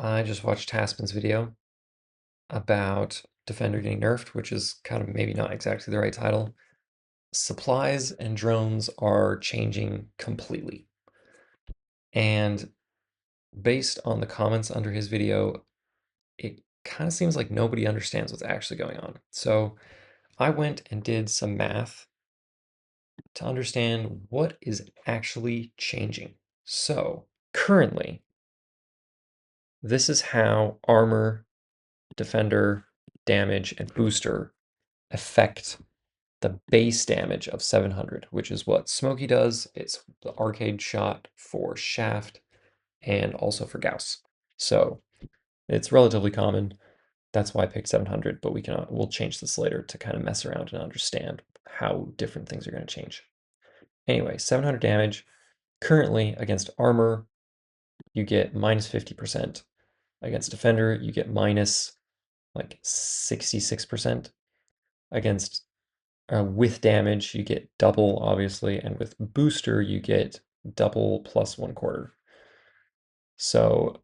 I just watched Taspin's video about Defender getting nerfed, which is kind of maybe not exactly the right title. Supplies and drones are changing completely. And based on the comments under his video, it kind of seems like nobody understands what's actually going on. So I went and did some math to understand what is actually changing. So currently, this is how armor, defender, damage, and booster affect the base damage of 700, which is what Smokey does. It's the arcade shot for Shaft and also for Gauss. So it's relatively common. That's why I picked 700, but we'll change this later to kind of mess around and understand how different things are going to change. Anyway, 700 damage. Currently, against armor, you get minus 50%. Against defender, you get minus like 66%. Against with damage, you get double, obviously, and with booster, you get double plus 1/4. So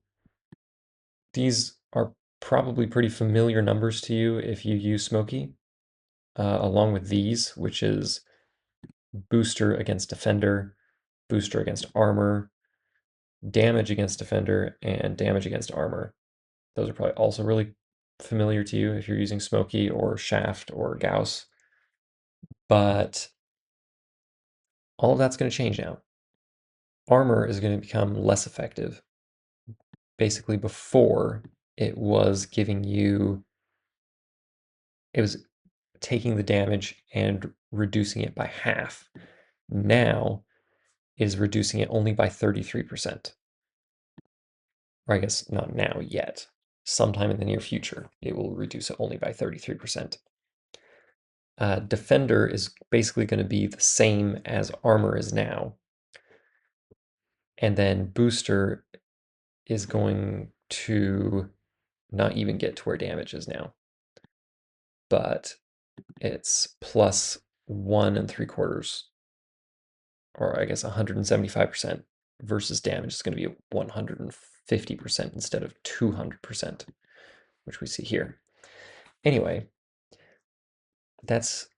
these are probably pretty familiar numbers to you if you use Smokey, along with these, which is booster against defender, booster against armor, damage against defender, and damage against armor. Those are probably also really familiar to you if you're using Smokey or Shaft or Gauss. But all of that's going to change now. Armor is going to become less effective. Basically, before it was giving you, it was taking the damage and reducing it by half. Now is reducing it only by 33%. Or I guess not now yet. Sometime in the near future, it will reduce it only by 33%. Defender is basically going to be the same as armor is now. And then booster is going to not even get to where damage is now. But it's plus 1 3/4, or I guess 175% versus damage is going to be 150% instead of 200%, which we see here. Anyway, that's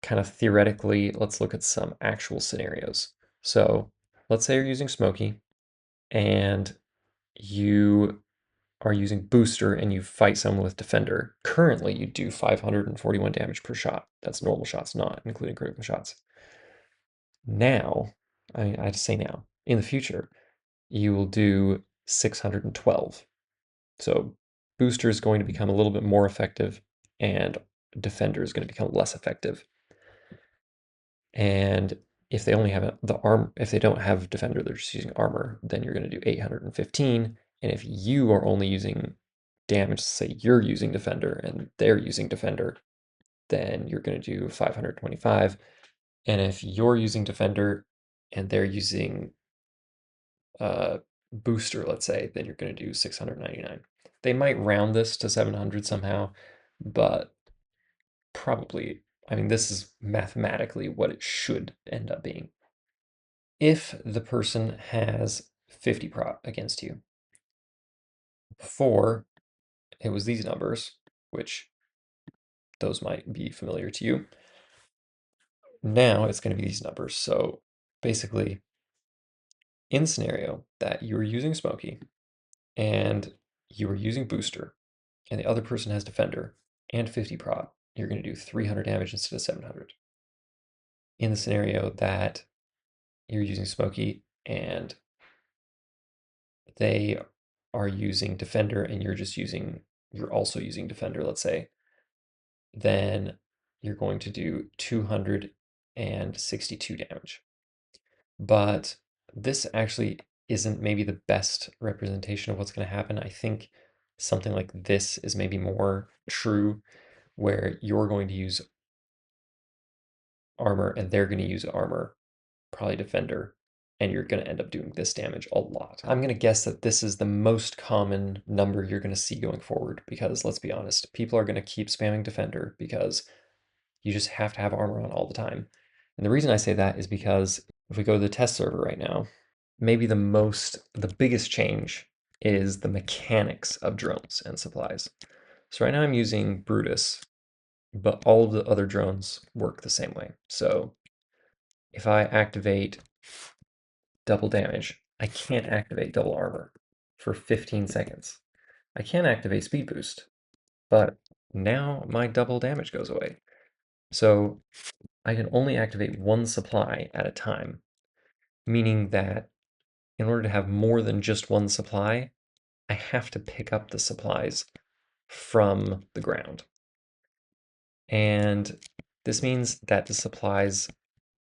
kind of theoretically. Let's look at some actual scenarios. So let's say you're using Smokey and you are using booster and you fight someone with defender. Currently, you do 541 damage per shot. That's normal shots, not including critical shots. Now, I have to say now, in the future, you will do 612. So booster is going to become a little bit more effective and defender is going to become less effective. And if they only have if they don't have defender, they're just using armor, then you're going to do 815. And if you are only using damage, say you're using defender and they're using defender, then you're going to do 525. And if you're using defender and they're using booster, let's say, then you're going to do 699. They might round this to 700 somehow, but probably, I mean, this is mathematically what it should end up being. If the person has 50 prot against you, before it was these numbers, which those might be familiar to you. Now it's going to be these numbers. So basically, in the scenario that you are using Smokey and you are using booster and the other person has defender and 50 prot, you're going to do 300 damage instead of 700. In the scenario that you're using Smokey and they are using defender and you're also using defender, let's say, then you're going to do 262 damage. But this actually isn't maybe the best representation of what's going to happen. I think something like this is maybe more true, where you're going to use armor and they're going to use armor, probably defender, and you're going to end up doing this damage a lot. I'm going to guess that this is the most common number you're going to see going forward, because let's be honest, people are going to keep spamming defender because you just have to have armor on all the time. And the reason I say that is because if we go to the test server right now, maybe the biggest change is the mechanics of drones and supplies. So right now I'm using Brutus, but all of the other drones work the same way. So if I activate double damage, I can't activate double armor for 15 seconds. I can activate speed boost, but now my double damage goes away. So I can only activate one supply at a time, meaning that in order to have more than just one supply, I have to pick up the supplies from the ground. And this means that the supplies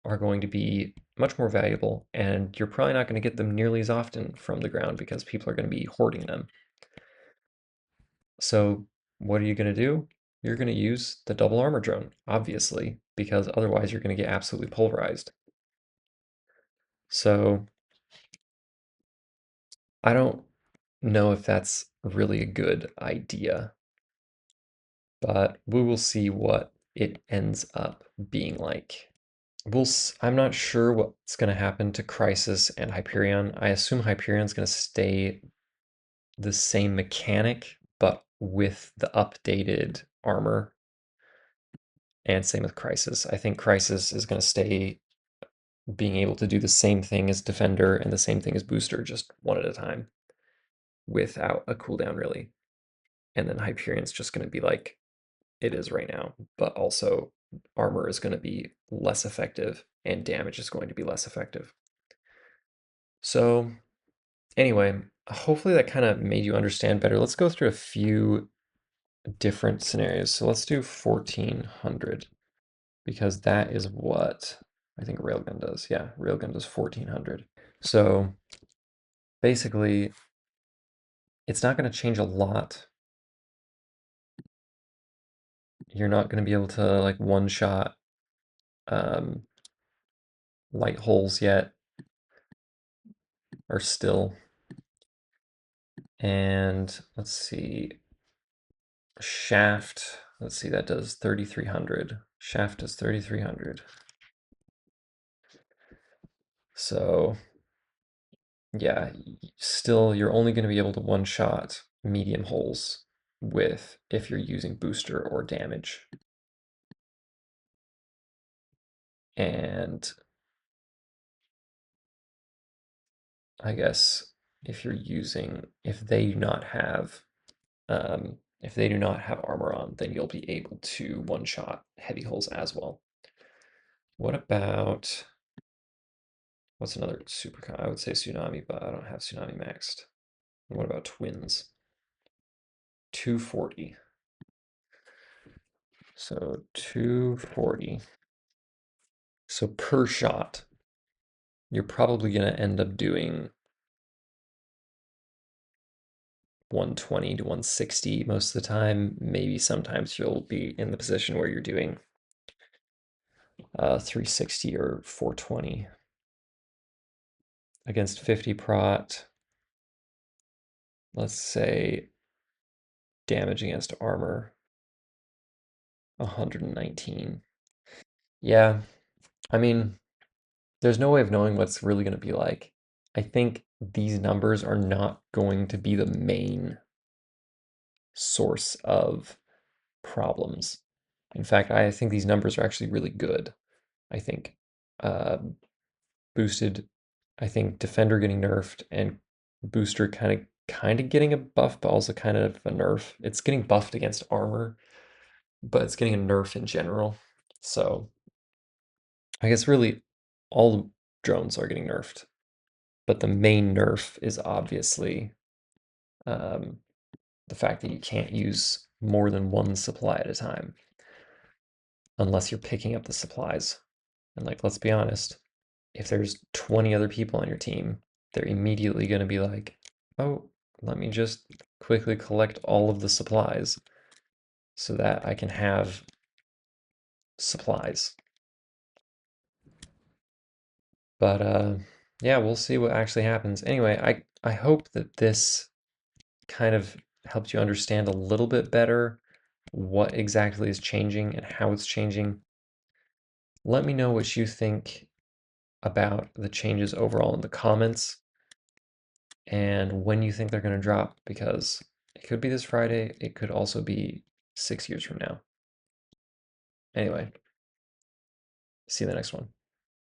are going to be much more valuable, and you're probably not going to get them nearly as often from the ground because people are going to be hoarding them. So what are you going to do? You're going to use the double armor drone, obviously, because otherwise you're going to get absolutely pulverized. So I don't know if that's really a good idea, but we will see what it ends up being like. I'm not sure what's going to happen to Crisis and Hyperion. I assume Hyperion's going to stay the same mechanic, but with the updated armor. And same with Crisis. I think Crisis is going to stay being able to do the same thing as Defender and the same thing as Booster, just one at a time, without a cooldown, really. And then Hyperion's just going to be like it is right now, but also armor is going to be less effective and damage is going to be less effective. So anyway, hopefully that kind of made you understand better. Let's go through a few different scenarios. So let's do 1400 because that is what I think Railgun does. Yeah, Railgun does 1400. So basically, it's not going to change a lot. You're not going to be able to like one-shot light holes yet, or still. And let's see, Shaft, let's see, that does 3300. Shaft does 3300. So yeah, still you're only going to be able to one-shot medium holes with if you're using booster or damage. And I guess if they do not have armor on, then you'll be able to one-shot heavy holes as well. What about what's another super? I would say Tsunami, but I don't have Tsunami maxed. And what about Twins? 240. So 240. So per shot, you're probably going to end up doing 120 to 160 most of the time. Maybe sometimes you'll be in the position where you're doing 360 or 420. Against 50 prot, let's say damage against armor, 119. Yeah, I mean, there's no way of knowing what's really going to be like. I think these numbers are not going to be the main source of problems. In fact, I think these numbers are actually really good. I think uh, boosted, I think Defender getting nerfed and Booster kind of getting a buff, but also kind of a nerf. It's getting buffed against armor, but it's getting a nerf in general. So I guess really all drones are getting nerfed, but the main nerf is obviously um, the fact that you can't use more than one supply at a time unless you're picking up the supplies. And like, let's be honest, if there's 20 other people on your team, they're immediately going to be like, oh, let me just quickly collect all of the supplies so that I can have supplies. But yeah, we'll see what actually happens. Anyway, I hope that this kind of helped you understand a little bit better what exactly is changing and how it's changing. Let me know what you think about the changes overall in the comments. and when you think they're going to drop, because it could be this Friday, it could also be 6 years from now. Anyway, see you in the next one.